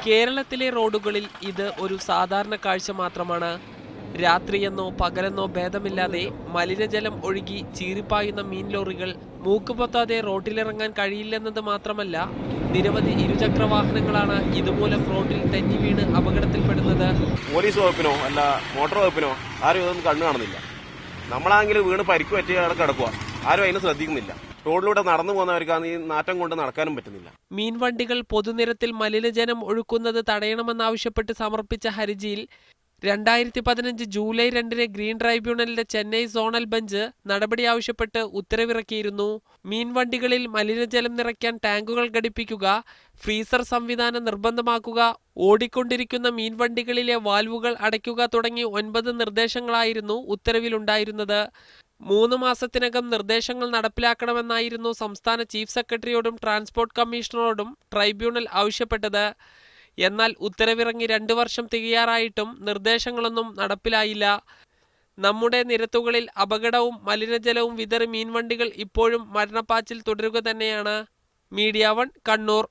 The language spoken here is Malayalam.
കേരളത്തിലെ റോഡുകളിൽ ഇത് ഒരു സാധാരണ കാഴ്ച മാത്രമാണ്. രാത്രിയെന്നോ പകലെന്നോ ഭേദമില്ലാതെ മലിനജലം ഒഴുകി ചീറിപ്പായുന്ന മീൻ ലോറികൾ മൂക്കുപൊത്താതെ റോഡിലിറങ്ങാൻ കഴിയില്ലെന്നത് മാത്രമല്ല, നിരവധി ഇരുചക്ര വാഹനങ്ങളാണ് ഇതുമൂലം റോഡിൽ തെന്നി വീണ് അപകടത്തിൽപ്പെടുന്നത്. പോലീസ് വകുപ്പിനോ അല്ല മോട്ടോർ വകുപ്പിനോ ആരും ഇതൊന്നും കണ്ണു കാണുന്നില്ല. നമ്മളാണെങ്കിലും വീണ് പരിക്ക് പറ്റിയ കിടക്കുക, ആരും അതിനെ ശ്രദ്ധിക്കുന്നില്ല. റോഡിലൂടെ നടന്നു പോകുന്നവർക്കാണ് ഈ നാറ്റം കൊണ്ട് നടക്കാനും പറ്റുന്നില്ല. മീൻവണ്ടികൾ പൊതുനിരത്തിൽ മലിനജലം ഒഴുക്കുന്നത് തടയണമെന്നാവശ്യപ്പെട്ട് സമർപ്പിച്ച ഹർജിയിൽ 2015 ജൂലൈ 2 ഗ്രീൻ ട്രൈബ്യൂണലിന്റെ ചെന്നൈ സോണൽ ബെഞ്ച് നടപടി ആവശ്യപ്പെട്ട് ഉത്തരവിറക്കിയിരുന്നു. മീൻവണ്ടികളിൽ മലിനജലം നിറയ്ക്കാൻ ടാങ്കുകൾ ഘടിപ്പിക്കുക, ഫ്രീസർ സംവിധാനം നിർബന്ധമാക്കുക, ഓടിക്കൊണ്ടിരിക്കുന്ന മീൻവണ്ടികളിലെ വാൽവുകൾ അടയ്ക്കുക തുടങ്ങി 9 നിർദ്ദേശങ്ങളായിരുന്നു ഉത്തരവിലുണ്ടായിരുന്നത്. 3 മാസത്തിനകം നിർദ്ദേശങ്ങൾ നടപ്പിലാക്കണമെന്നായിരുന്നു സംസ്ഥാന ചീഫ് സെക്രട്ടറിയോടും ട്രാൻസ്പോർട്ട് കമ്മീഷണറോടും ട്രൈബ്യൂണൽ ആവശ്യപ്പെട്ടത്. എന്നാൽ ഉത്തരവിറങ്ങി 2 വർഷം തികയാറായിട്ടും നിർദ്ദേശങ്ങളൊന്നും നടപ്പിലായില്ല. നമ്മുടെ നിരത്തുകളിൽ അപകടവും മലിനജലവും വിതറി മീൻവണ്ടികൾ ഇപ്പോഴും മരണപ്പാച്ചിൽ തുടരുക തന്നെയാണ്. മീഡിയ 1 കണ്ണൂർ.